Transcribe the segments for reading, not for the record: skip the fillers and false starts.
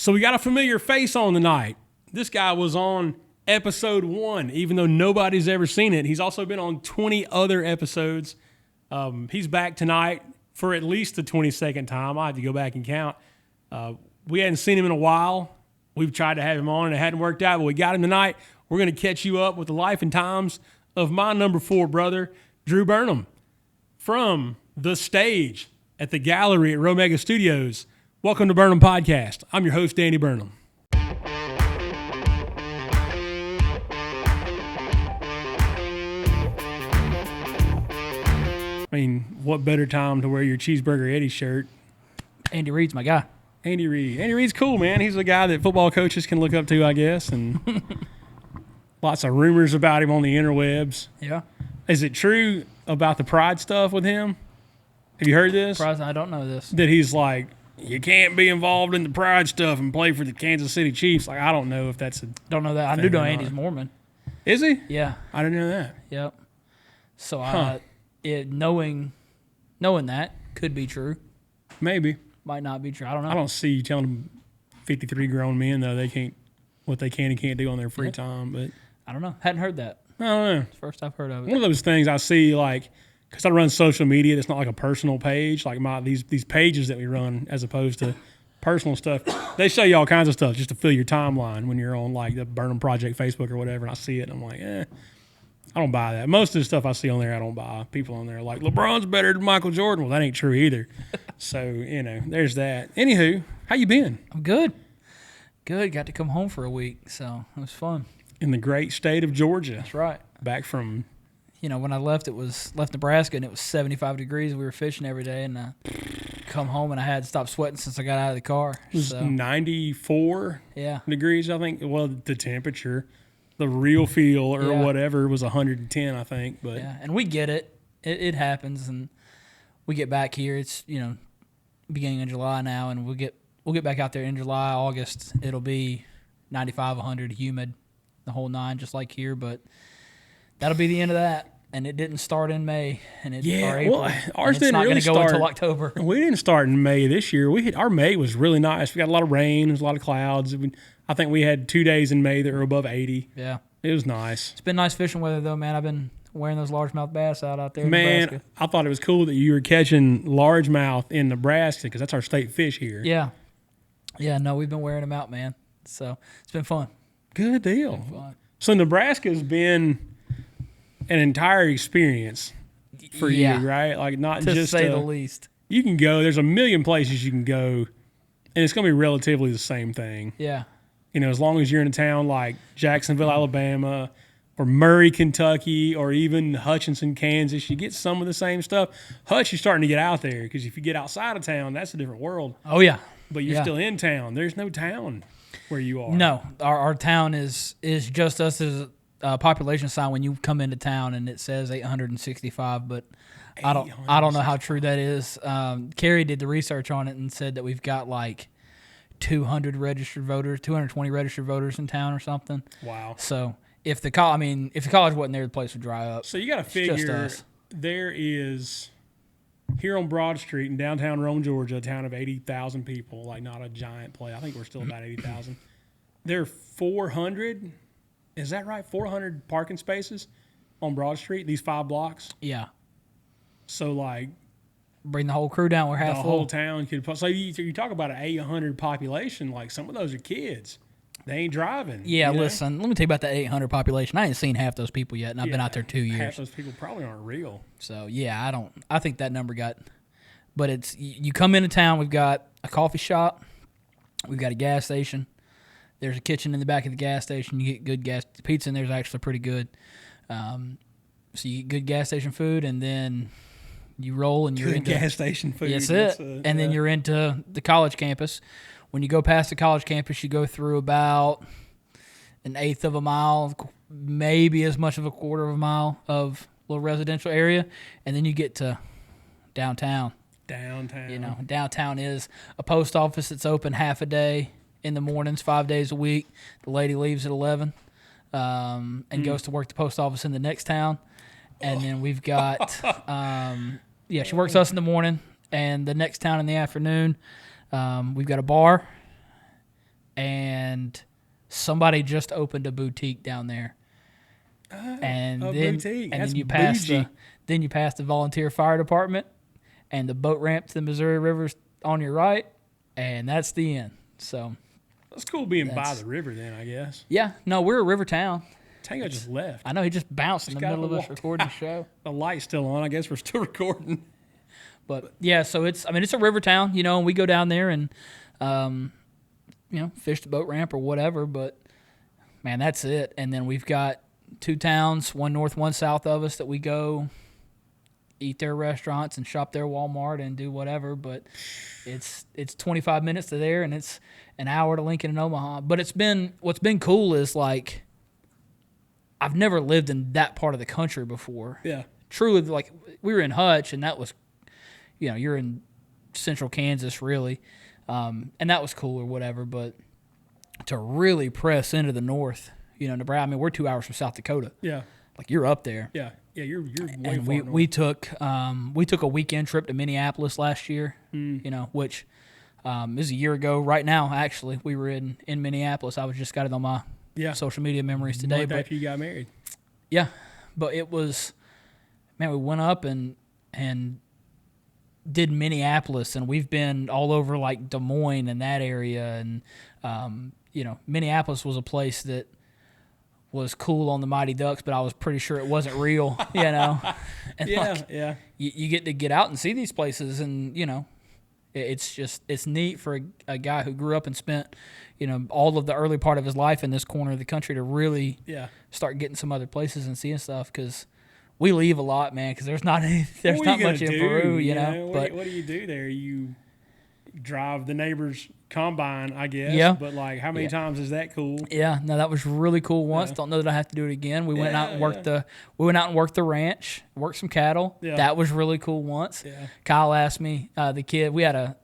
So we got a familiar face on tonight. This guy was on episode 1, even though nobody's ever seen it. He's also been on 20 other episodes. He's back tonight for at least the 22nd time. I have to go back and count. We hadn't seen him in a while. We've tried to have him on and it hadn't worked out, but we got him tonight. We're going to catch you up with the life and times of my number 4 brother, Drew Burnham, from the stage at the gallery at Romega Studios. Welcome to Burnham Podcast. I'm your host, Danny Burnham. I mean, what better time to wear your Cheeseburger Eddie shirt? Andy Reid's my guy. Andy Reid. Andy Reid's cool, man. He's a guy that football coaches can look up to, I guess, and lots of rumors about him on the interwebs. Yeah. Is it true about the pride stuff with him? Have you heard this? I don't know this. That he's like, you can't be involved in the pride stuff and play for the Kansas City Chiefs. Like, I don't know if that's a Don't know that. I do know Andy's Mormon. Is he? Yeah. I didn't know that. Yep. So knowing that could be true. Maybe. Might not be true. I don't know. I don't see you telling them 53 grown men, though, they can't, what they can and can't do on their free time. But I don't know. Hadn't heard that. I don't know. It's the first I've heard of it. One of those things I see, like, because I run social media that's not like a personal page, like these pages that we run as opposed to personal stuff. They show you all kinds of stuff just to fill your timeline when you're on like the Burnham Project Facebook or whatever, and I see it and I'm like, I don't buy that. Most of the stuff I see on there I don't buy. People on there are like, LeBron's better than Michael Jordan. Well, that ain't true either. So, there's that. Anywho, how you been? I'm good. Good. Got to come home for a week, so it was fun. In the great state of Georgia. That's right. Back from... when I left, left Nebraska, and it was 75 degrees. We were fishing every day, and I come home, and I had to stop sweating since I got out of the car. It was 94 degrees, I think. Well, the temperature, the real feel or whatever was 110, I think. But yeah, and we get it. It happens, and we get back here. It's, beginning of July now, and we'll get back out there in July, August. It'll be 95, 100, humid, the whole nine, just like here, but that'll be the end of that. And it didn't start in May, and or April. Well, ours didn't really start. It's not going to go until October. We didn't start in May this year. Our May was really nice. We got a lot of rain. There was a lot of clouds. I think we had 2 days in May that were above 80. Yeah, it was nice. It's been nice fishing weather though, man. I've been wearing those largemouth bass out there. Man, in Nebraska. I thought it was cool that you were catching largemouth in Nebraska because that's our state fish here. Yeah. No, we've been wearing them out, man. So it's been fun. Good deal. So Nebraska's been an entire experience for you, right? Like not to just say the least. You can go. There's a million places you can go, and it's going to be relatively the same thing. Yeah. As long as you're in a town like Jacksonville, Alabama, or Murray, Kentucky, or even Hutchinson, Kansas, you get some of the same stuff. Hutch, you're starting to get out there because if you get outside of town, that's a different world. Oh yeah. But you're still in town. There's no town where you are. No, our town is just us as a population sign when you come into town, and it says 865, but I don't know how true that is. Carrie did the research on it and said that we've got like 220 registered voters in town or something. Wow. So if the college wasn't there, the place would dry up. So you got to figure there is here on Broad Street in downtown Rome, Georgia, a town of 80,000 people, like not a giant place. I think we're still about 80,000. There are 400, is that right? 400 parking spaces on Broad Street, these 5 blocks? Yeah. So, like, bring the whole crew down. We're half full. The whole town could. So you talk about an 800 population. Like some of those are kids. They ain't driving. Yeah, listen. Let me tell you about that 800 population. I ain't seen half those people yet, and I've been out there 2 years. Half those people probably aren't real. So yeah, I think that number got. But it's you come into town. We've got a coffee shop. We've got a gas station. There's a kitchen in the back of the gas station. You get good gas. The pizza in there is actually pretty good. So you get good gas station food, and then you roll and you're into gas station food. That's it. And then you're into the college campus. When you go past the college campus, you go through about an eighth of a mile, maybe as much of a quarter of a mile of little residential area, and then you get to downtown. Downtown is a post office that's open half a day in the mornings, 5 days a week. The lady leaves at 11 and goes to work the post office in the next town. And then we've got, she works us in the morning and the next town in the afternoon. We've got a bar. and somebody just opened a boutique down there. Boutique. And That's then you pass bougie. the volunteer fire department and the boat ramp to the Missouri River's on your right, and that's the end. So It's cool being by the river then, I guess. yeah, no, we're a river town. Tango just left. I know he just bounced in the middle of us recording the show. The light's still on. I guess we're still recording. But yeah, so it's a river town, and we go down there and fish the boat ramp or whatever, but man, that's it. And then we've got 2 towns, one north, one south of us that we go eat their restaurants and shop their Walmart and do whatever, but it's 25 minutes to there and it's an hour to Lincoln and Omaha. But what's been cool is like I've never lived in that part of the country before. Yeah. Truly, like we were in Hutch and that was you're in central Kansas really. And that was cool or whatever, but to really press into the north, Nebraska. I mean, we're 2 hours from South Dakota. Yeah. Like you're up there. Yeah. Yeah. You're way And far we took a weekend trip to Minneapolis last year. Which is a year ago right now. Actually, we were in Minneapolis. I was just got it on my social media memories today. Month But after you got married. yeah, but it was, man. We went up and did Minneapolis, and we've been all over like Des Moines and that area, and Minneapolis was a place that was cool on the Mighty Ducks, but I was pretty sure it wasn't real, And you get out and see these places, and it's neat for a guy who grew up and spent all of the early part of his life in this corner of the country to really start getting some other places and seeing stuff, because we leave a lot, man, because there's not much in Peru, But what do you do there? You drive the neighbor's combine, I guess. Yeah. But like, how many times is that cool? Yeah, no, that was really cool once. Don't know that I have to do it again. We went out and worked the ranch, worked some cattle. Yeah. That was really cool once. Yeah. Kyle asked me, the kid,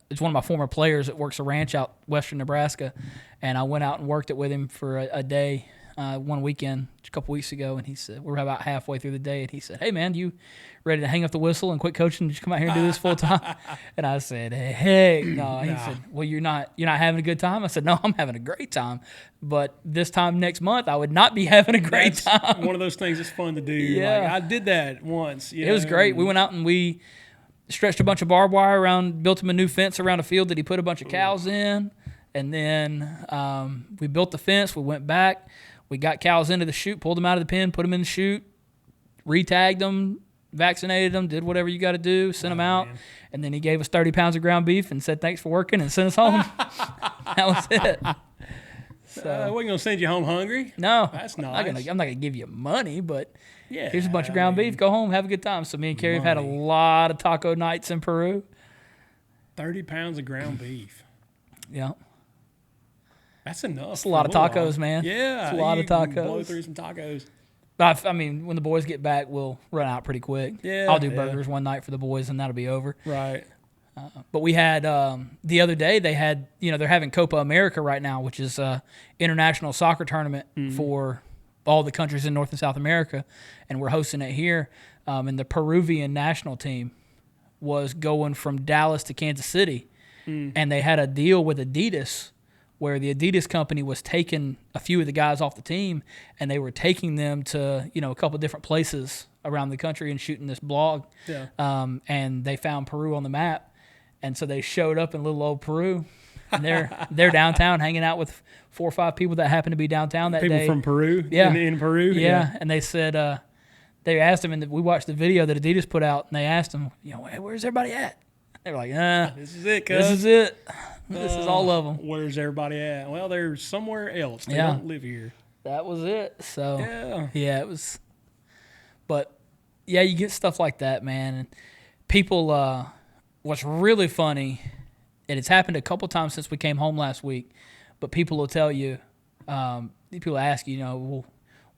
it's one of my former players that works a ranch out western Nebraska, and I went out and worked it with him for a day. One weekend a couple weeks ago, and he said, we're about halfway through the day, and he said, hey, man, you ready to hang up the whistle and quit coaching and just come out here and do this full time? And I said, hey, no. He said, well, you're not having a good time? I said, no, I'm having a great time, but this time next month, I would not be having a great time. One of those things that's fun to do. Yeah. Like, I did that once. It was great. We went out and we stretched a bunch of barbed wire around, built him a new fence around a field that he put a bunch of cows in, and then we built the fence. We went back. We got cows into the chute, pulled them out of the pen, put them in the chute, re-tagged them, vaccinated them, did whatever you got to do, sent them out, and then he gave us 30 pounds of ground beef and said thanks for working and sent us home. That was it. So we're gonna send you home hungry. No, that's nice. I'm not gonna give you money, but here's a bunch of ground beef. Go home, have a good time. So me and Carrie have had a lot of taco nights in Peru. 30 pounds of ground beef. Yeah. That's enough. It's a lot of tacos, man. Yeah. It's a lot of tacos. Blow through some tacos. I mean, when the boys get back, we'll run out pretty quick. Yeah. I'll do burgers one night for the boys, and that'll be over. Right. But we had, the other day, they had, they're having Copa America right now, which is an international soccer tournament for all the countries in North and South America, and we're hosting it here. And the Peruvian national team was going from Dallas to Kansas City, and they had a deal with Adidas where the Adidas company was taking a few of the guys off the team, and they were taking them to, a couple of different places around the country and shooting this blog. Yeah. And they found Peru on the map, and so they showed up in little old Peru, and they're downtown hanging out with 4 or 5 people that happened to be downtown that day. People from Peru? Yeah. In Peru? Yeah, and they said, they asked them, and we watched the video that Adidas put out, and they asked them, hey, where's everybody at? They were like, this is it, cuz. This is it. This is all of them. Where's everybody at? Well, they're somewhere else. They don't live here. That was it. So, yeah, it was. But, yeah, you get stuff like that, man. And people, what's really funny, and it's happened a couple times since we came home last week, but people will tell you, people ask you, well,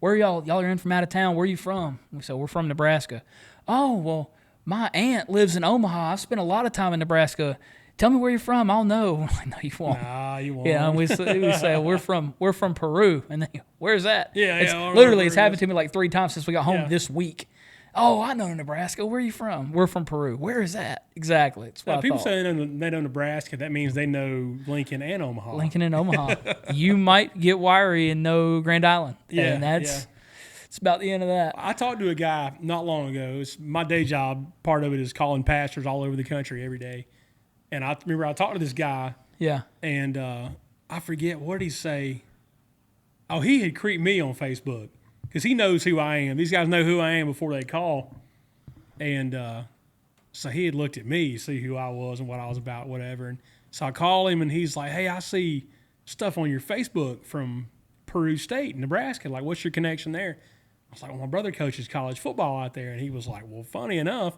where y'all are in from out of town? Where are you from? We say, we're from Nebraska. Oh, well, my aunt lives in Omaha. I spent a lot of time in Nebraska. Tell me where you're from. I'll know. I'm like, no, you won't. Nah, you won't. Yeah, and we say we're from Peru, and then where's that? Yeah, it's yeah. Literally, it's happened to me like 3 times since we got home this week. Oh, I know Nebraska. Where are you from? We're from Peru. Where is that? Exactly. That's what I people thought. say they know Nebraska. That means they know Lincoln and Omaha. Lincoln and Omaha. You might get wiry and know Grand Island. Yeah, And that's it's about the end of that. I talked to a guy not long ago. It's my day job. Part of it is calling pastors all over the country every day. And I remember I talked to this guy. Yeah. And I forget, what did he say? Oh, he had creeped me on Facebook because he knows who I am. These guys know who I am before they call. And so he had looked at me, see who I was and what I was about, whatever. And so I call him, and he's like, hey, I see stuff on your Facebook from Peru State, Nebraska. Like, what's your connection there? I was like, well, my brother coaches college football out there. And he was like, well, funny enough,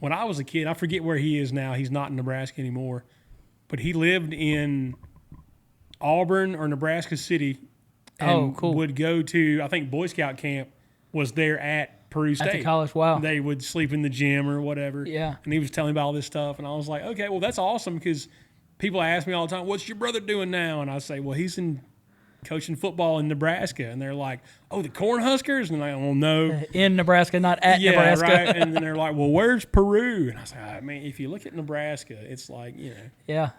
when I was a kid, I forget where he is now. He's not in Nebraska anymore. But he lived in Auburn or Nebraska City and would go to, I think, Boy Scout camp was there at Peru State. At the college, wow. They would sleep in the gym or whatever. Yeah. And he was telling me about all this stuff. And I was like, okay, well, that's awesome, because people ask me all the time, what's your brother doing now? And I say, well, he's coaching football in Nebraska. And they're like, oh, the Cornhuskers? And I'm like, well, no. In Nebraska, not at Nebraska. Right. And then they're like, well, where's Peru? And I say, I mean, if you look at Nebraska, it's like, Yeah.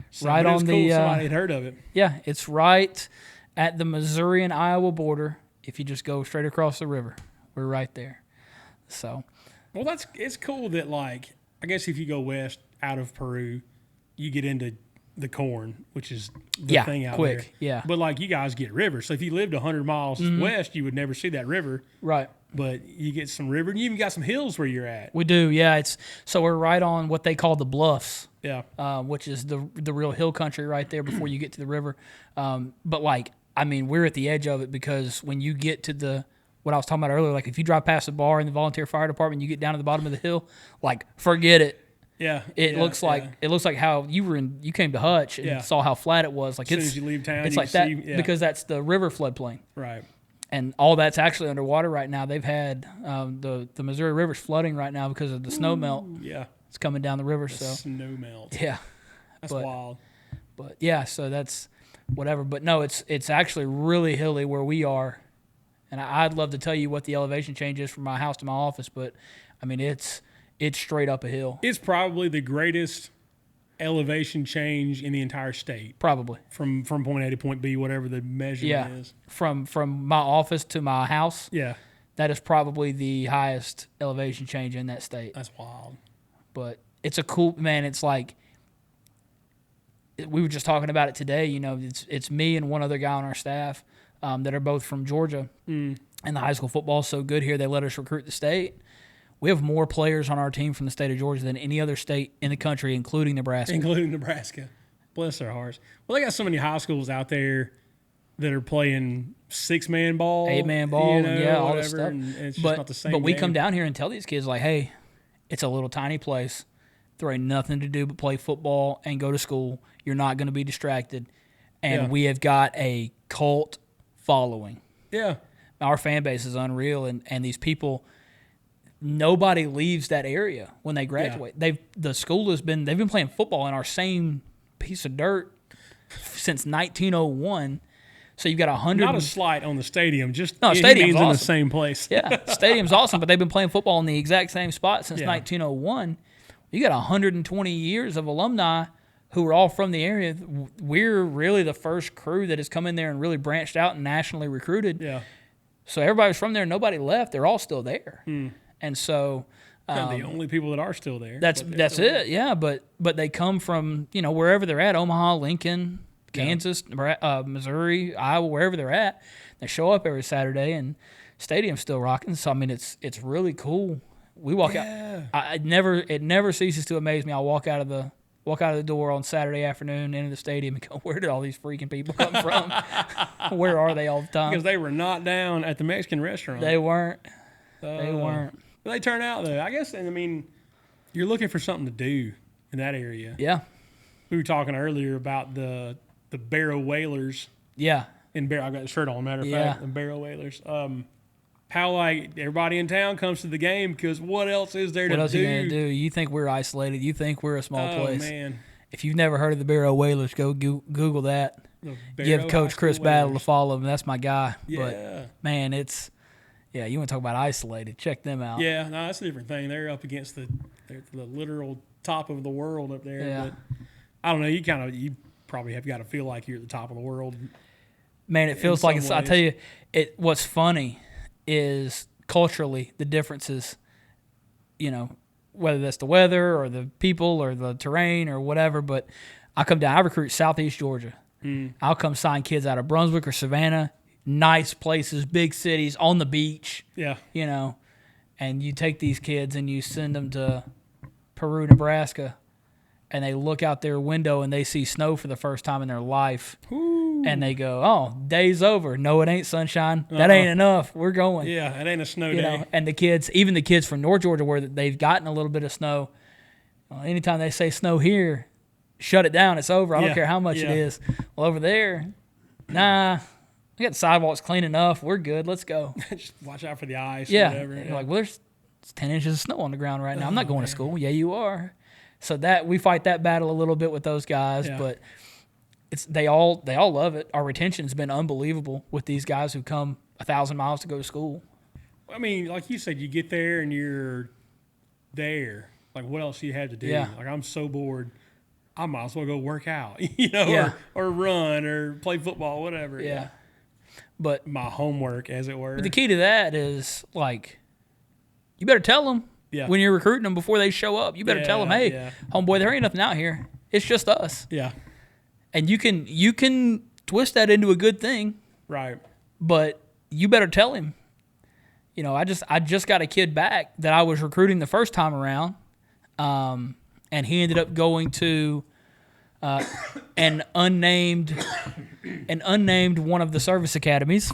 So Right on cool somebody had heard of it. Yeah, it's right at the Missouri and Iowa border. If you just go straight across the river, we're right there. So, well, it's cool that, like, I guess if you go west out of Peru, you get into the corn, which is the thing out there. Yeah. But like, you guys get rivers. So if you lived 100 miles west, you would never see that river. Right. But you get some river, and you even got some hills where you're at. We do, yeah. So we're right on what they call the bluffs. Yeah. Which is the real hill country right there before you get to the river. But like, I mean, we're at the edge of it, because when you get to what I was talking about earlier, like if you drive past the bar in the volunteer fire department, you get down to the bottom of the hill, like, forget it. Yeah. It looks like how you came to Hutch and saw how flat it was. Like, as soon as you leave town, it's you like that because that's the river floodplain. Right. And all that's actually underwater right now. They've had the Missouri River's flooding right now because of the snow melt. Yeah. It's coming down the river. Snow melt. Yeah. That's wild. But yeah, so that's whatever. But no, it's actually really hilly where we are. And I'd love to tell you what the elevation change is from my house to my office, but I mean, it's straight up a hill. It's probably the greatest elevation change in the entire state. Probably. From point A to point B, whatever the measurement is. From my office to my house. Yeah. That is probably the highest elevation change in that state. That's wild. But it's a cool, man, it's like, we were just talking about it today, it's me and one other guy on our staff that are both from Georgia. And the high school football is so good here, they let us recruit the state. We have more players on our team from the state of Georgia than any other state in the country, including Nebraska. Bless their hearts. Well, they got so many high schools out there that are playing 6-man ball, 8-man ball, all this stuff. And it's just not the same. But we game. come down here and tell these kids, like, hey, it's a little tiny place. There ain't nothing to do but play football and go to school. You're not going to be distracted. And we have got a cult following. Yeah. Our fan base is unreal, and these people, nobody leaves that area when they graduate. Yeah. They've been playing football in our same piece of dirt since 1901. So you've got 100. Not a slight on the stadium, just stadium's awesome. In the same place. Yeah, stadium's awesome, but they've been playing football in the exact same spot since 1901. You got 120 years of alumni who are all from the area. We're really the first crew that has come in there and really branched out and nationally recruited. Yeah. So everybody was from there. Nobody left. They're all still there. And so the only people that are still there. That's it. There. Yeah, but they come from wherever they're at, Omaha, Lincoln, Kansas, Missouri, Iowa, wherever they're at. They show up every Saturday, and stadium's still rocking. So I mean, it's really cool. We walk out. It never ceases to amaze me. I'll walk out of the door on Saturday afternoon into the stadium and go, where did all these freaking people come from? Where are they all the time? Because they were not down at the Mexican restaurant. They weren't. They weren't. But they turn out, though. I guess, and I mean, you're looking for something to do in that area. Yeah. We were talking earlier about the Barrow Whalers. Yeah. I got the shirt on, matter of fact, the Barrow Whalers. How, like, everybody in town comes to the game because what else is there to do? What else are you going to do? You think we're isolated. You think we're a small place. Oh, man. If you've never heard of the Barrow Whalers, go Google that. Give Coach Chris Battle a follow. That's my guy. Yeah. But, man, it's Yeah, you want to talk about isolated. Check them out. Yeah, no, that's a different thing. They're up against the literal top of the world up there. Yeah. But I don't know. You probably have got to feel like you're at the top of the world. Man, it feels like it's. I tell you, what's funny is culturally the differences. You know, whether that's the weather or the people or the terrain or whatever. But I come down. I recruit Southeast Georgia. I'll come sign kids out of Brunswick or Savannah. Nice places, big cities, on the beach. Yeah. You know, and you take these kids and you send them to Peru, Nebraska, and they look out their window and they see snow for the first time in their life. Ooh. And they go, "Oh, day's over. No, it ain't, sunshine. That ain't enough. We're going." Yeah, it ain't a snow day. Know, and the kids, even the kids from North Georgia where they've gotten a little bit of snow, anytime they say snow here, shut it down. It's over. I don't care how much it is. Well, over there, nah. We got the sidewalks clean enough. We're good. Let's go. Just watch out for the ice or yeah. whatever. You're like, well, there's 10 inches of snow on the ground right now. I'm not going to school. Yeah, you are. So that we fight that battle a little bit with those guys, but they all love it. Our retention's been unbelievable with these guys who come 1,000 miles to go to school. I mean, like you said, you get there and you're there. Like, what else do you have to do? Yeah. Like, I'm so bored. I might as well go work out, you know, or run or play football, whatever. Yeah. But my homework, as it were. But the key to that is, like, you better tell them when you're recruiting them before they show up. You better tell them, hey, homeboy, there ain't nothing out here. It's just us. Yeah. And you can twist that into a good thing. Right. But you better tell him. You know, I just got a kid back that I was recruiting the first time around, and he ended up going to an unnamed one of the service academies.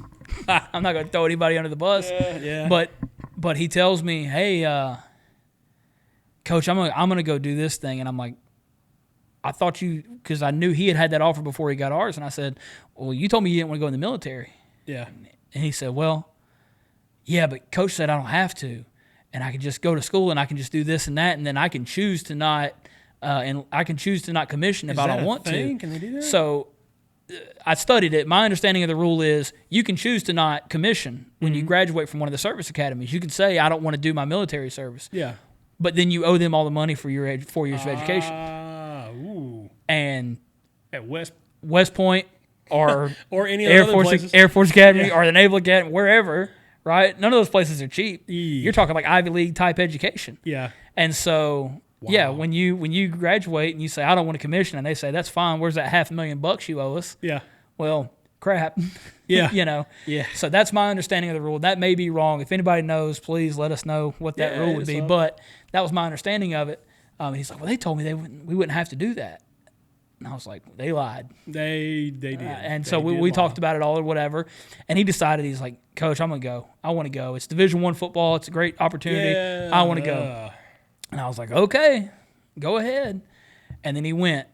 I'm not going to throw anybody under the bus. But he tells me, hey, Coach, I'm gonna go do this thing, and I'm like, I thought because I knew he had that offer before he got ours, and I said, well, you told me you didn't want to go in the military. Yeah. And he said, well, yeah, but Coach said I don't have to, and I can just go to school and I can just do this and that, and then I can choose to not, commission if I don't want to. Can they do that? So I studied it. My understanding of the rule is you can choose to not commission when you graduate from one of the service academies. You can say I don't want to do my military service. Yeah. But then you owe them all the money for your 4 years of education. Ooh. And at West Point or or any other places. Air Force Academy or the Naval Academy, wherever, right? None of those places are cheap. Yeah. You're talking like Ivy League type education. Yeah. And so, when you graduate and you say, I don't want to commission, and they say, that's fine, where's that $500,000 you owe us? Yeah. Well, crap. Yeah. You know? Yeah. So that's my understanding of the rule. That may be wrong. If anybody knows, please let us know what that rule would be. But that was my understanding of it. He's like, well, they told me we wouldn't have to do that. And I was like, they lied. They did. And so we talked about it all or whatever. And he decided, he's like, Coach, I'm going to go. I want to go. It's Division I football. It's a great opportunity. Yeah. I want to go. And I was like, okay, go ahead. And then he went,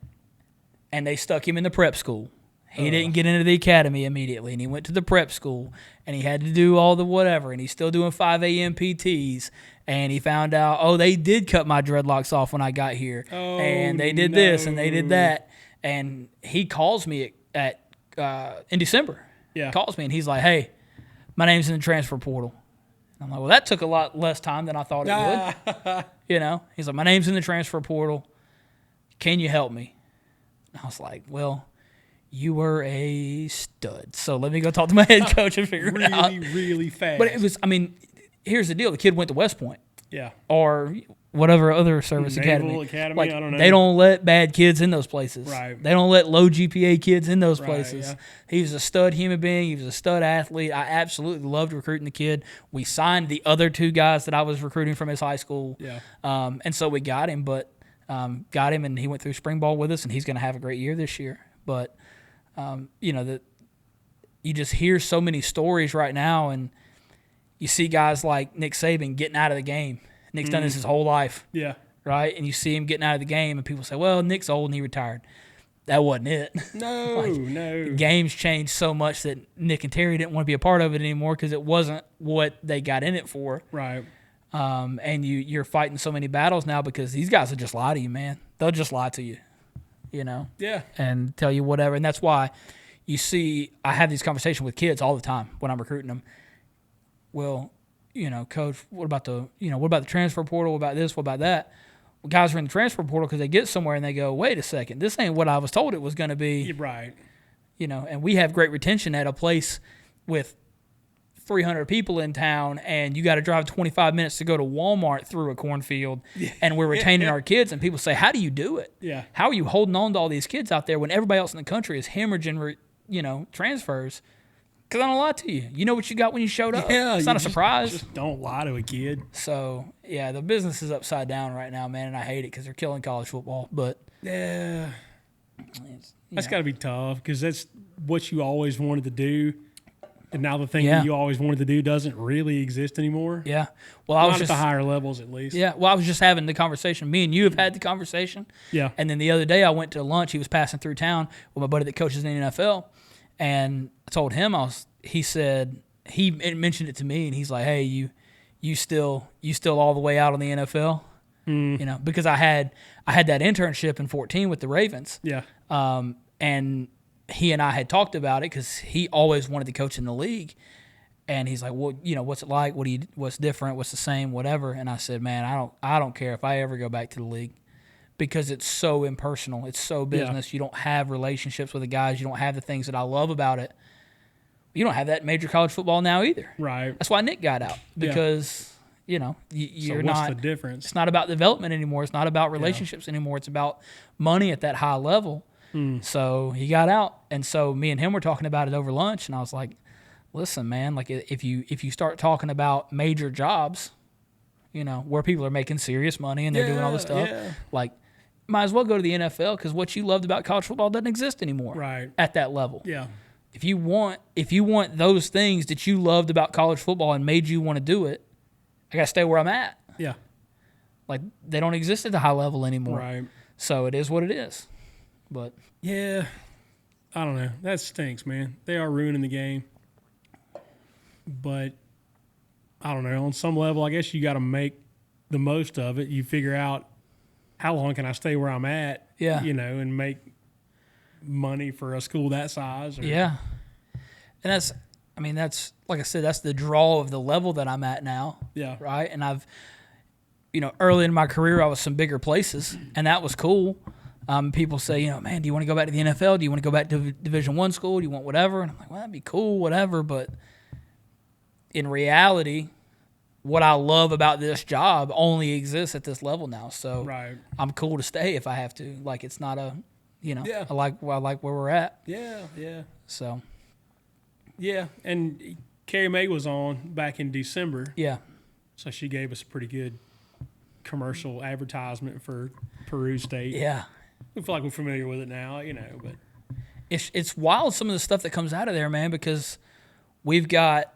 and they stuck him in the prep school. He didn't get into the academy immediately, and he went to the prep school, and he had to do all the whatever, and he's still doing 5 a.m. PTs, and he found out, they did cut my dreadlocks off when I got here, and they did this, and they did that, and he calls me in December. Yeah. Calls me, and he's like, hey, my name's in the transfer portal. I'm like, well, that took a lot less time than I thought it would. You know? He's like, my name's in the transfer portal. Can you help me? And I was like, well, you were a stud. So let me go talk to my head coach and figure it out. Really fast. But it was, here's the deal. The kid went to West Point. Yeah. Or whatever other service Naval academy. Like, I don't know. They don't let bad kids in those places. Right. They don't let low GPA kids in those places. Yeah. He was a stud human being. He was a stud athlete. I absolutely loved recruiting the kid. We signed the other 2 guys that I was recruiting from his high school. Yeah. And so we got him, and he went through spring ball with us, and he's going to have a great year this year. But you just hear so many stories right now, and you see guys like Nick Saban getting out of the game. Nick's done this his whole life. Yeah. Right? And you see him getting out of the game, and people say, well, Nick's old and he retired. That wasn't it. No, The game's changed so much that Nick and Terry didn't want to be a part of it anymore because it wasn't what they got in it for. Right. And you're fighting so many battles now because these guys will just lie to you, man. They'll just lie to you. Yeah. And tell you whatever. And that's why you see I have these conversations with kids all the time when I'm recruiting them. Well, Coach, what about the transfer portal? What about this? What about that? Well, guys are in the transfer portal because they get somewhere and they go, wait a second, this ain't what I was told it was going to be. You're right. And we have great retention at a place with 300 people in town, and you got to drive 25 minutes to go to Walmart through a cornfield, and we're retaining our kids. And people say, how do you do it? Yeah. How are you holding on to all these kids out there when everybody else in the country is hemorrhaging, transfers? Because I don't lie to you. You know what you got when you showed up. Yeah, it's not a surprise. Just don't lie to a kid. So, yeah, the business is upside down right now, man, and I hate it because they're killing college football. But yeah, that's got to be tough because that's what you always wanted to do. And now the thing that you always wanted to do doesn't really exist anymore. Yeah. Well, I was Not just at the higher levels, at least. Yeah. Well, I was just having the conversation. Me and you have had the conversation. Yeah. And then the other day I went to lunch. He was passing through town with my buddy that coaches in the NFL. And I told him, he mentioned it to me, and he's like, hey, you still all the way out on the NFL? Because I had that internship in 2014 with the Ravens. Yeah. And he and I had talked about it because he always wanted to coach in the league. And he's like, well, what's it like? What's different? What's the same? Whatever. And I said, man, I don't care if I ever go back to the league because it's so impersonal. It's so business. Yeah. You don't have relationships with the guys. You don't have the things that I love about it. You don't have that in major college football now either. Right. That's why Nick got out because, you're so what's the difference? It's not about development anymore. It's not about relationships anymore. It's about money at that high level. So he got out, and so me and him were talking about it over lunch, and I was like, listen, man, like if you start talking about major jobs, where people are making serious money and they're doing all this stuff, like might as well go to the NFL because what you loved about college football doesn't exist anymore at that level. Yeah. If you want those things that you loved about college football and made you want to do it, I got to stay where I'm at. Yeah. Like they don't exist at the high level anymore. Right. So it is what it is. But yeah, I don't know. That stinks, man. They are ruining the game. But I don't know. On some level, I guess you got to make the most of it. You figure out how long can I stay where I'm at, and make money for a school that size. Yeah. And that's like I said, that's the draw of the level that I'm at now. Yeah. Right. And I've, early in my career, I was some bigger places, and that was cool. People say, man, do you want to go back to the NFL? Do you want to go back to Division I school? Do you want whatever? And I'm like, well, that'd be cool, whatever. But in reality, what I love about this job only exists at this level now. So I'm cool to stay if I have to. like, it's not a, I like where we're at. Yeah, yeah. So. Yeah, and Carrie Mae was on back in December. Yeah. So she gave us a pretty good commercial advertisement for Peru State. Yeah. We feel like we're familiar with it now, but it's wild some of the stuff that comes out of there, man, because we've got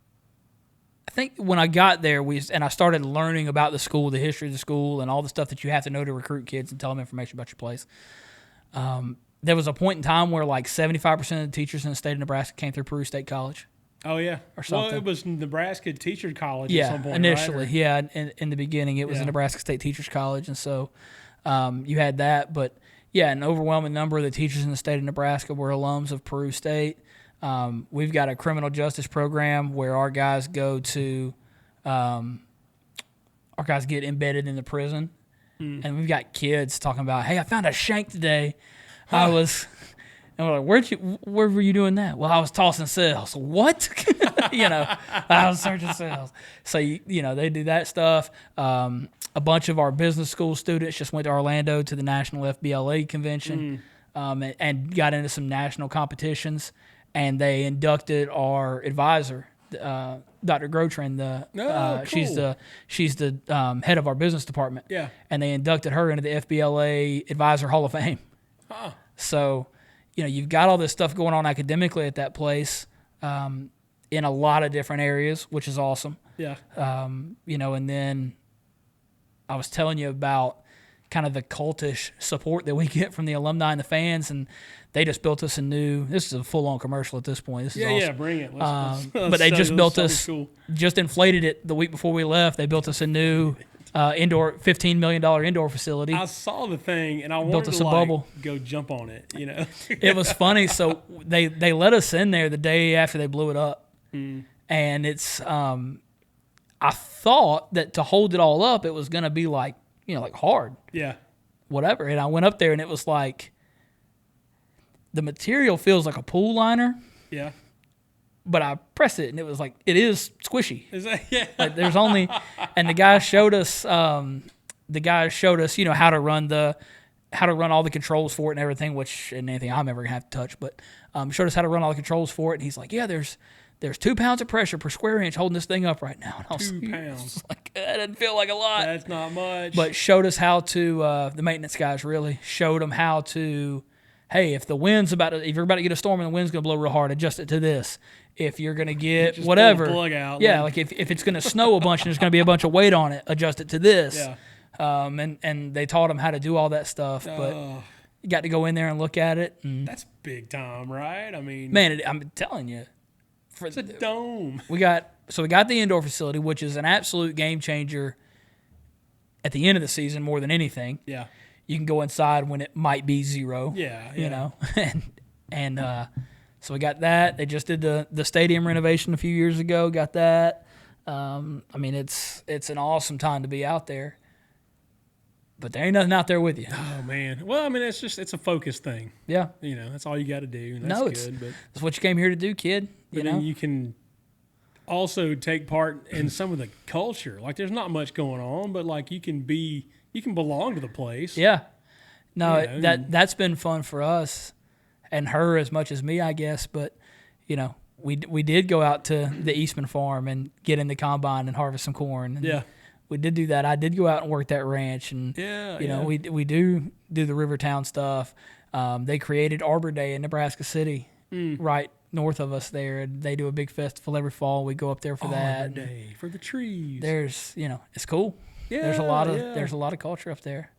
– I think when I got there and I started learning about the school, the history of the school, and all the stuff that you have to know to recruit kids and tell them information about your place, there was a point in time where like 75% of the teachers in the state of Nebraska came through Peru State College. Oh, yeah. Or something. Well, it was Nebraska Teachers College at some point, initially. right? Yeah, in the beginning it was the Nebraska State Teachers College, and so you had that. But, yeah, an overwhelming number of the teachers in the state of Nebraska were alums of Peru State. We've got a criminal justice program where our guys go to get embedded in the prison. And we've got kids talking about, hey, I found a shank today. And we're like, where were you doing that? Well, I was tossing cells. What? I was searching cells. So, they do that stuff. A bunch of our business school students just went to Orlando to the National FBLA convention and got into some national competitions. And they inducted our advisor, Dr. Grotrin. Cool. She's the head of our business department. Yeah. And they inducted her into the FBLA Advisor Hall of Fame. Huh. So, you've got all this stuff going on academically at that place in a lot of different areas, which is awesome. Yeah. And then I was telling you about kind of the cultish support that we get from the alumni and the fans, and they just built us a new – this is a full-on commercial at this point. This is awesome. Yeah, bring it. Let's but they just built us cool. – just inflated it the week before we left. They built us a new indoor $15 million indoor facility. I saw the thing, and I wanted to bubble. Go jump on it, It was funny. So they let us in there the day after they blew it up. And it's I thought that to hold it all up, it was going to be like, like hard. Yeah. Whatever. And I went up there and it was like, the material feels like a pool liner. Yeah. But I pressed it and it was like, it is squishy. Is that, yeah. Like there's only, and the guy showed us, how to run all the controls for it and everything, which isn't anything I'm ever gonna have to touch, but showed us how to run all the controls for it. And he's like, yeah, there's 2 pounds of pressure per square inch holding this thing up right now. And I was 2 pounds. like, that doesn't feel like a lot. That's not much. But showed us how to, the maintenance guys really showed them how to, hey, if you're about to get a storm and the wind's going to blow real hard, adjust it to this. If you're going to get just whatever. pull the plug out. Yeah, like if it's going to snow a bunch and there's going to be a bunch of weight on it, adjust it to this. Yeah. And they taught them how to do all that stuff. But you got to go in there and look at it. And, that's big time, right? I mean. man, I'm telling you. It's a dome. We got the indoor facility, which is an absolute game changer at the end of the season more than anything. Yeah. You can go inside when it might be 0. Yeah. You know, and so we got that. They just did the stadium renovation a few years ago. Got that. I mean, it's an awesome time to be out there. But there ain't nothing out there with you. Oh man. Well, I mean, it's a focus thing. Yeah. That's all you got to do. And that's good. But that's what you came here to do, kid. Then you can also take part in some of the culture. Like, there's not much going on, but like you can belong to the place. Yeah. No, that's been fun for us and her as much as me, I guess. But we did go out to the Eastman farm and get in the combine and harvest some corn. And we did do that. I did go out and work that ranch, and we do the Rivertown stuff. They created Arbor Day in Nebraska City, right north of us there, and they do a big festival every fall. We go up there for that. Arbor Day for the trees. There's it's cool. Yeah, there's a lot of culture up there.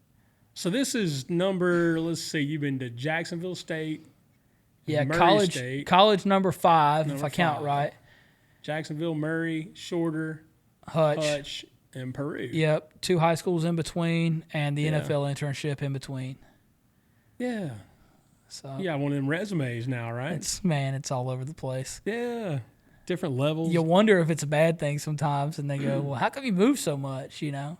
So this is number. Let's see. You've been to Jacksonville State. Yeah, Murray college number 5, if I count right. Jacksonville, Murray, Shorter, Hutch, and Peru. Yep, 2 high schools in between, and the NFL internship in between. Yeah. So you got one of them resumes now, right? It's all over the place. Yeah, different levels. You wonder if it's a bad thing sometimes, and they go, "Well, how come you move so much?" Yeah,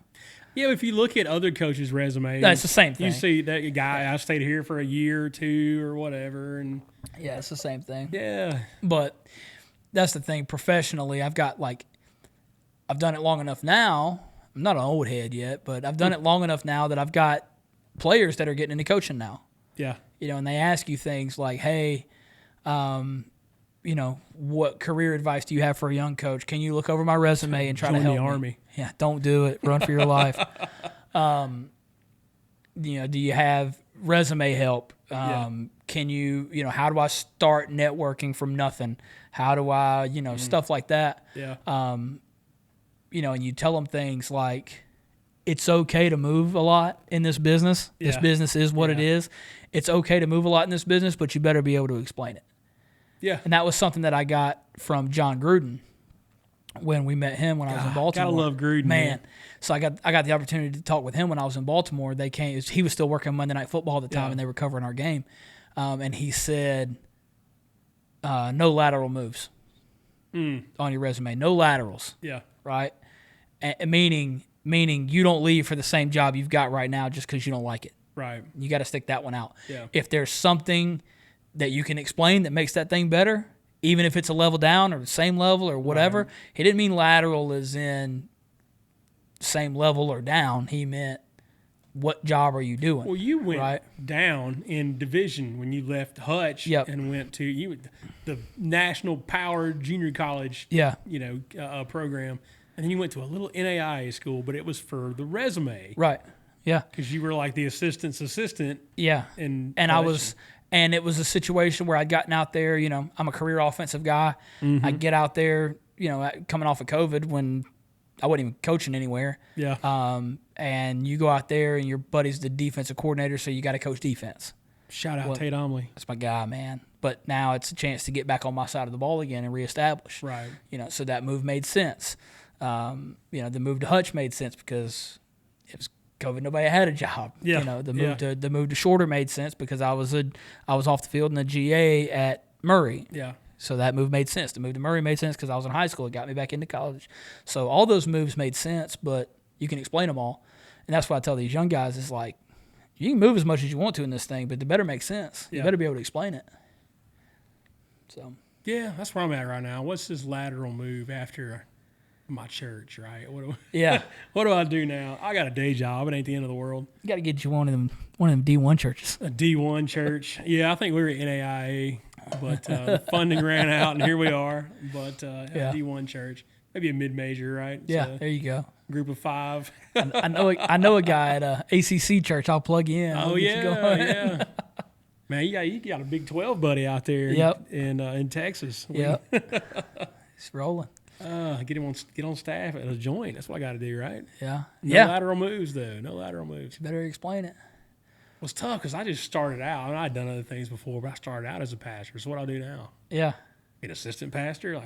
if you look at other coaches' resumes, that's the same thing. You see that guy, I stayed here for a year or 2 or whatever, and yeah, it's the same thing. Yeah, but that's the thing. Professionally, I've done it long enough now. I'm not an old head yet, but I've done it long enough now that I've got players that are getting into coaching now. Yeah. And they ask you things like, hey, what career advice do you have for a young coach? Can you look over my resume and try to help the me? Army. Yeah, don't do it. Run for your life. Do you have resume help? Can you, how do I start networking from nothing? How do I, stuff like that? Yeah. And you tell them things like, it's okay to move a lot in this business. Yeah. This business is what it is. It's okay to move a lot in this business, but you better be able to explain it. Yeah. And that was something that I got from John Gruden when we met him when I was in Baltimore. Gotta love Gruden, man. So I got the opportunity to talk with him when I was in Baltimore. He was still working Monday Night Football at the time, and they were covering our game. And he said, no lateral moves on your resume. No laterals. Yeah. Right? Meaning you don't leave for the same job you've got right now just because you don't like it. Right. You got to stick that one out. Yeah. If there's something that you can explain that makes that thing better, even if it's a level down or the same level or whatever, he didn't mean lateral as in same level or down. He meant what job are you doing? Well, you went down in division when you left Hutch and went to the National Power Junior College program. And then you went to a little NAIA school, but it was for the resume. Right. Yeah. Because you were like the assistant's assistant. Yeah. And it was a situation where I'd gotten out there, I'm a career offensive guy. Mm-hmm. I'd get out there, coming off of COVID when I wasn't even coaching anywhere. Yeah. And you go out there and your buddy's the defensive coordinator, so you got to coach defense. Shout out Tate Omley. That's my guy, man. But now it's a chance to get back on my side of the ball again and reestablish. Right. So that move made sense. The move to Hutch made sense because it was COVID. Nobody had a job. Yeah. The move to Shorter made sense because I was off the field in the GA at Murray. Yeah. So that move made sense. The move to Murray made sense because I was in high school. It got me back into college. So all those moves made sense, but you can explain them all. And that's what I tell these young guys is like, you can move as much as you want to in this thing, but it better make sense. You better be able to explain it. So yeah, that's where I'm at right now. What's this lateral move after my church, right? What do I do now? I got a day job. It ain't the end of the world. You got to get you one of them D1 churches. A D1 church. Yeah, I think we were at NAIA, but the funding ran out, and here we are. But a D1 church, maybe a mid-major, right? Yeah, there you go. Group of 5. I know a guy at a ACC church. I'll plug you in. Yeah. Man, you got a Big 12 buddy out there in Texas. Yep. He's rolling. Get on staff at a joint. That's what I got to do, right? Yeah. No lateral moves, though. No lateral moves. You better explain it. Well, it's tough because I just started out. I'd done other things before, but I started out as a pastor. So what I'll do now? Yeah. Be an assistant pastor?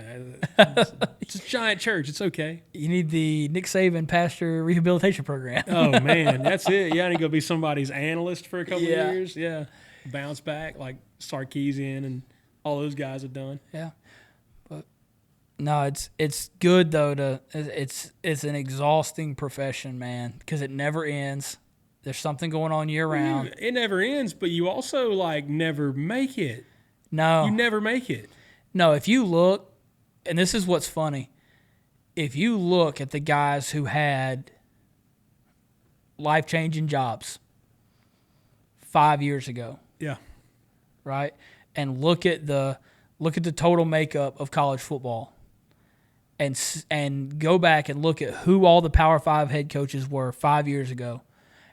It's a giant church. It's okay. You need the Nick Saban pastor rehabilitation program. Oh, man. That's it. Yeah, I need to go be somebody's analyst for a couple of years. Yeah. Bounce back like Sarkisian and all those guys have done. Yeah. No, it's good though it's an exhausting profession, man, because it never ends. There's something going on year round. It never ends, but you also never make it. No, you never make it. No, if you look, and this is what's funny, if you look at the guys who had life-changing jobs 5 years ago, right, and look at the total makeup of college football. And go back and look at who all the Power 5 head coaches were 5 years ago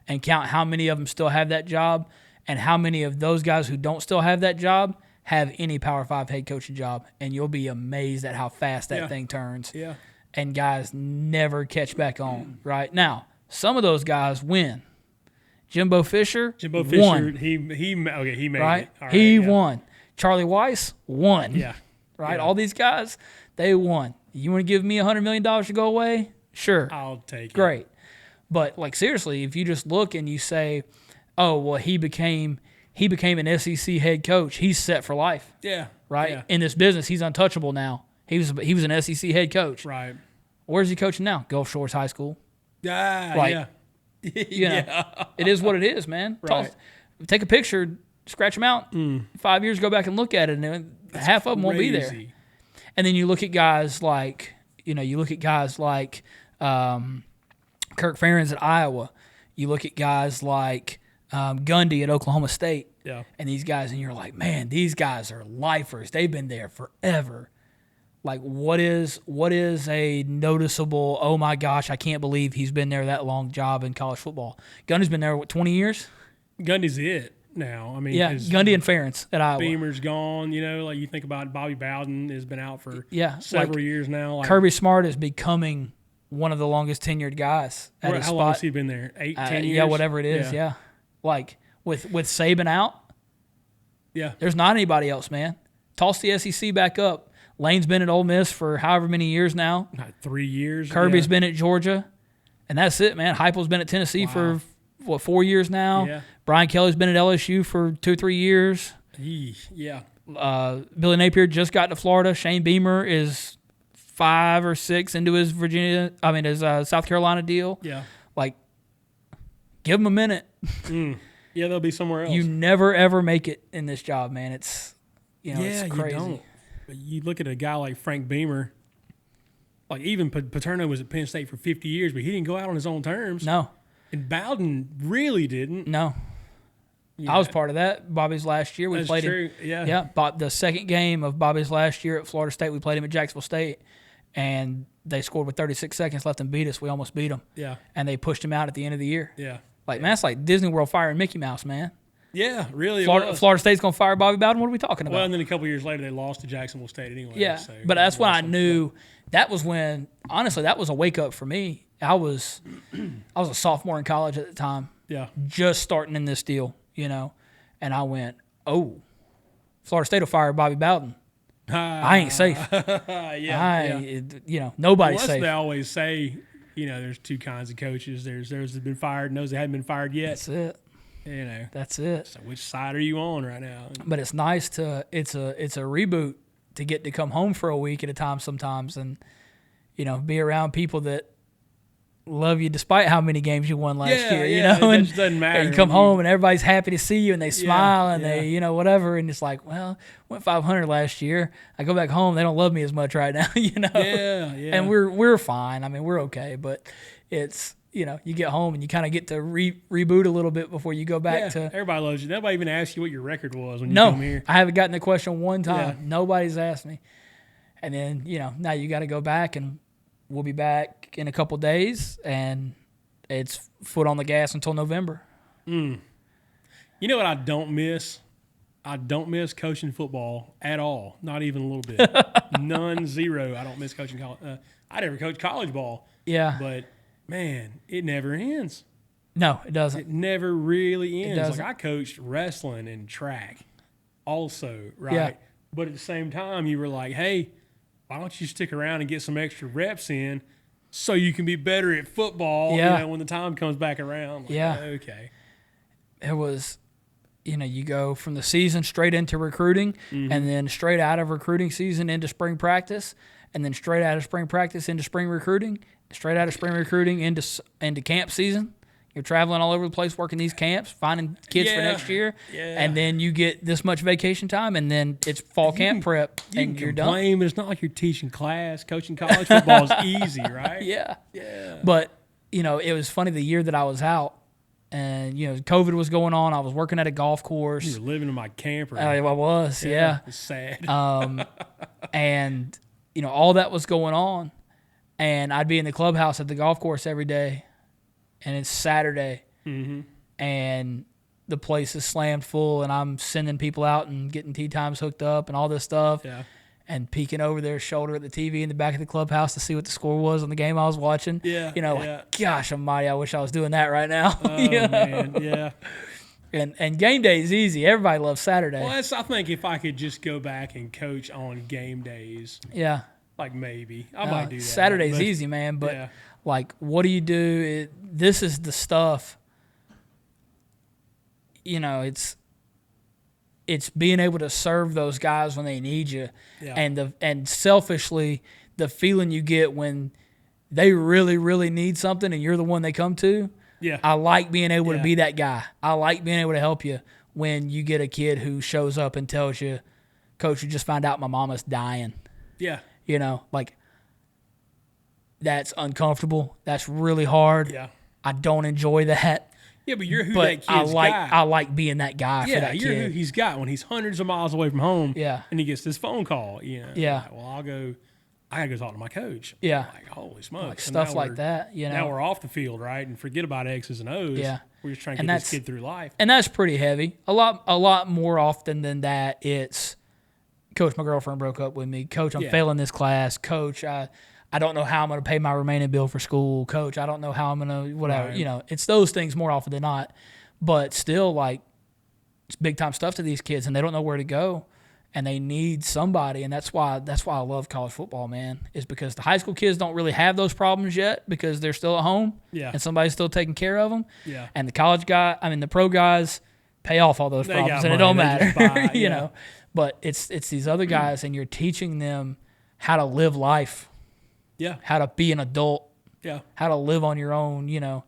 and count how many of them still have that job and how many of those guys who don't still have that job have any Power 5 head coaching job. And you'll be amazed at how fast that thing turns. Yeah. And guys never catch back on, right? Now, some of those guys win. Jimbo Fisher won. He made right? it. All he won. Charlie Weiss won. Yeah. Right? Yeah. All these guys, they won. You want to give me $100 million to go away? Sure. I'll take it. Great. But, seriously, if you just look and you say, oh, well, he became an SEC head coach, he's set for life. Yeah. Right? Yeah. In this business, he's untouchable now. He was an SEC head coach. Right. Where's he coaching now? Gulf Shores High School. Yeah. It is what it is, man. Right. Take a picture, scratch them out. 5 yeyears, go back and look at it, and half of them won't be there. And then you look at guys like, Kirk Ferentz at Iowa. You look at guys like Gundy at Oklahoma State. Yeah. And these guys, and you're like, man, these guys are lifers. They've been there forever. Like, what is a noticeable, oh my gosh, I can't believe he's been there that long job in college football? Gundy's been there, 20 years? Gundy's it now. I mean, Gundy and Ferentz at Iowa. Beamer's gone. You think about Bobby Bowden has been out for several years now. Kirby Smart is becoming one of the longest tenured guys at his spot. How long has he been there? 10 years? Yeah, whatever it is, yeah. Like, with Saban out, there's not anybody else, man. Toss the SEC back up. Lane's been at Ole Miss for however many years now. 3 years. Kirby's been at Georgia. And that's it, man. Heupel's been at Tennessee for, 4 years now? Yeah. Brian Kelly's been at LSU for 2-3 years. Yeah. Billy Napier just got to Florida. Shane Beamer is 5 or 6 into his South Carolina deal. Yeah. Like, give him a minute. Yeah, they'll be somewhere else. You never, ever make it in this job, man. It's, it's crazy. You don't. But you look at a guy like Frank Beamer, like even Paterno was at Penn State for 50 years, but he didn't go out on his own terms. No. And Bowden really didn't. No. Yeah. I was part of that. Bobby's last year. We played him. Yeah. Yeah. The second game of Bobby's last year at Florida State, we played him at Jacksonville State, and they scored with 36 seconds left and beat us. We almost beat them. Yeah. And they pushed him out at the end of the year. Yeah. Man, that's like Disney World firing Mickey Mouse, man. Yeah, really. Florida State's going to fire Bobby Bowden? What are we talking about? Well, and then a couple years later, they lost to Jacksonville State anyway. Yeah, so but that's when I knew that was when, honestly, that was a wake-up for me. I was a sophomore in college at the time. Yeah. Just starting in this deal, and I went, oh, Florida State will fire Bobby Bowden. I ain't safe. Nobody's safe. They always say, there's two kinds of coaches. There's those that have been fired and those that haven't been fired yet. That's it. That's it. So which side are you on right now? But it's nice it's a reboot to get to come home for a week at a time sometimes, and be around people that love you despite how many games you won last year. It and just doesn't matter. And you come home and everybody's happy to see you, and they smile and they whatever, and it's like, well, went 500 last year. I go back home, they don't love me as much right now. Yeah. And we're fine. I mean, we're okay, but it's. You get home and you kind of get to reboot a little bit before you go back to. Everybody loves you. Nobody even asks you what your record was when you come here. I haven't gotten the question one time. Yeah. Nobody's asked me. And then, now you got to go back, and we'll be back in a couple days, and it's foot on the gas until November. You know what I don't miss? I don't miss coaching football at all. Not even a little bit. None, zero. I don't miss coaching college. I never coached college ball. Yeah. But man, it never ends. No, it doesn't. It never really ends. It doesn't. Like I coached wrestling and track also, right? Yeah. But at the same time, you were like, hey, why don't you stick around and get some extra reps in so you can be better at football when the time comes back around? Like, okay. It was, you go from the season straight into recruiting, and then straight out of recruiting season into spring practice, and then straight out of spring practice into spring recruiting, straight out of spring recruiting into camp season. You're traveling all over the place working these camps, finding kids for next year, and then you get this much vacation time, and then it's fall camp prep, and you're done. But it's not like you're teaching class. Coaching college football is easy, right? Yeah. But, it was funny the year that I was out, and, COVID was going on. I was working at a golf course. You were living in my camper. I was, yeah. It's sad. And, all that was going on. And I'd be in the clubhouse at the golf course every day, and it's Saturday, and the place is slammed full, and I'm sending people out and getting tee times hooked up and all this stuff, and peeking over their shoulder at the TV in the back of the clubhouse to see what the score was on the game I was watching. Like, gosh almighty, I wish I was doing that right now. Oh, man, yeah. And game day is easy. Everybody loves Saturday. Well, I think if I could just go back and coach on game days. Yeah. Like maybe. I might do that. Saturday's easy, man. But, like, what do you do? This is the stuff, it's being able to serve those guys when they need you. Yeah. And selfishly, the feeling you get when they really, really need something and you're the one they come to. Yeah. I like being able to be that guy. I like being able to help you when you get a kid who shows up and tells you, Coach, you just found out my mama's dying. Yeah. Like, that's uncomfortable. That's really hard. Yeah. I don't enjoy that. Yeah, but you're who that kid's got. I like being that guy for that kid. Yeah, you're who he's got when he's hundreds of miles away from home. Yeah. And he gets this phone call. Yeah. Like, well, I gotta go talk to my coach. Yeah. Like, holy smokes. Like stuff like that. Now we're off the field, right? And forget about X's and O's. Yeah. We're just trying to get this kid through life. And that's pretty heavy. A lot more often than that, it's, Coach, my girlfriend broke up with me. Coach, I'm failing this class. Coach, I don't know how I'm going to pay my remaining bill for school. Coach, I don't know how I'm going to whatever. Right. It's those things more often than not. But still, like, it's big time stuff to these kids, and they don't know where to go, and they need somebody. And that's why I love college football, man. Is because the high school kids don't really have those problems yet because they're still at home, and somebody's still taking care of them. Yeah. And the pro guys pay off all those problems, and it don't matter, you know. But it's these other guys, and you're teaching them how to live life. Yeah. How to be an adult. Yeah. How to live on your own, And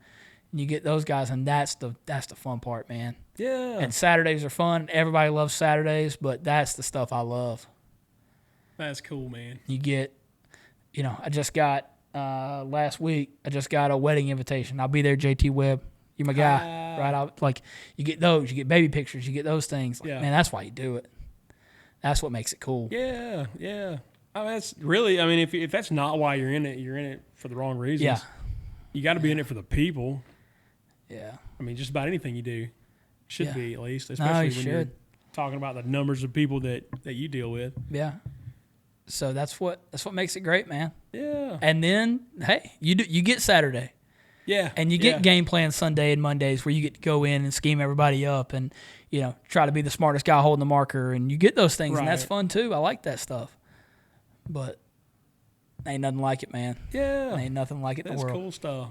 you get those guys, and that's the fun part, man. Yeah. And Saturdays are fun. Everybody loves Saturdays, but that's the stuff I love. That's cool, man. You get, I just got last week. I just got a wedding invitation. I'll be there, JT Webb. You're my guy, right? You get those. You get baby pictures. You get those things. Man, that's why you do it. That's what makes it cool. Yeah, yeah. That's really. If that's not why you're in it for the wrong reasons. Yeah. You got to be in it for the people. Yeah. Just about anything you do should be, at least, especially when you're talking about the numbers of people that you deal with. Yeah. So that's what makes it great, man. Yeah. And then, hey, you get Saturday. Yeah. And you get game plan Sunday and Mondays where you get to go in and scheme everybody up and, try to be the smartest guy holding the marker, and you get those things, and that's fun too. I like that stuff. But ain't nothing like it, man. Yeah. Ain't nothing like it in the world. That's cool stuff.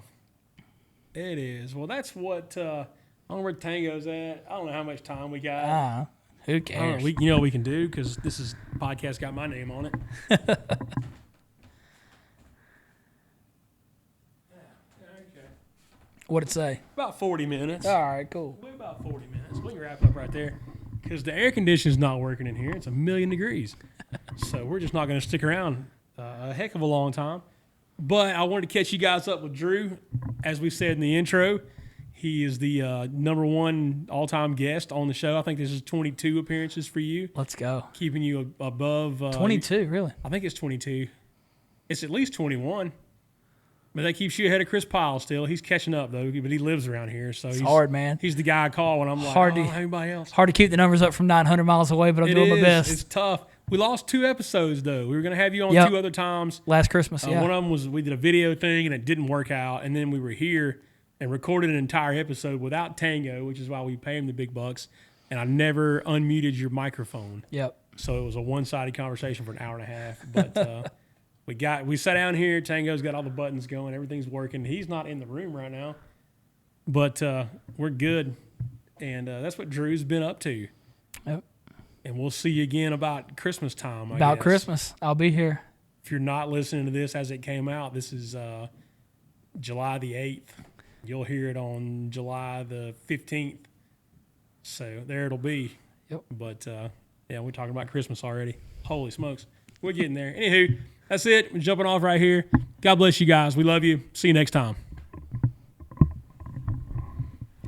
It is. Well, that's what I don't know where Tango's at. I don't know how much time we got. Who cares? You know what we can do, because this is podcast got my name on it. What'd it say? About 40 minutes. All right, cool. We're about 40 minutes. We can wrap up right there, because the air conditioning's not working in here. It's 1,000,000 degrees. So we're just not going to stick around a heck of a long time. But I wanted to catch you guys up with Drew. As we said in the intro, he is the #1 all-time guest on the show. I think this is 22 appearances for you. Let's go. Keeping you above. 22, really? I think it's 22. It's at least 21. But that keeps you ahead of Chris Pyle still. He's catching up, though, but he lives around here. So It's hard, man. He's the guy I call when I'm like, I don't have anybody else. Hard to keep the numbers up from 900 miles away, but I'm doing my best. It's tough. We lost 2 episodes, though. We were going to have you on 2 other times. Last Christmas, yeah. One of them was we did a video thing, and it didn't work out. And then we were here and recorded an entire episode without Tango, which is why we pay him the big bucks. And I never unmuted your microphone. Yep. So it was a one-sided conversation for an hour and a half. But we sat down here. Tango's got all the buttons going. Everything's working. He's not in the room right now. But we're good. And that's what Drew's been up to. Yep. And we'll see you again about Christmas time, I About guess. Christmas. I'll be here. If you're not listening to this as it came out, this is July the 8th. You'll hear it on July the 15th. So there it'll be. Yep. But, yeah, we're talking about Christmas already. Holy smokes. We're getting there. Anywho, that's it. We're jumping off right here. God bless you guys. We love you. See you next time.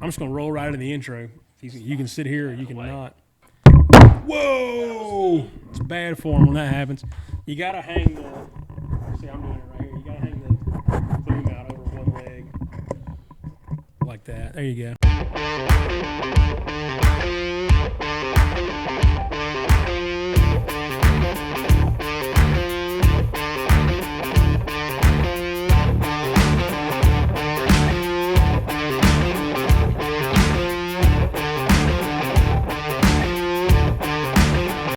I'm just going to roll right into the intro. You can sit here or you can not. Whoa! It's bad form when that happens. You got to hang the... See, I'm doing it right here. You got to hang the boom out over one leg. Like that. There you go.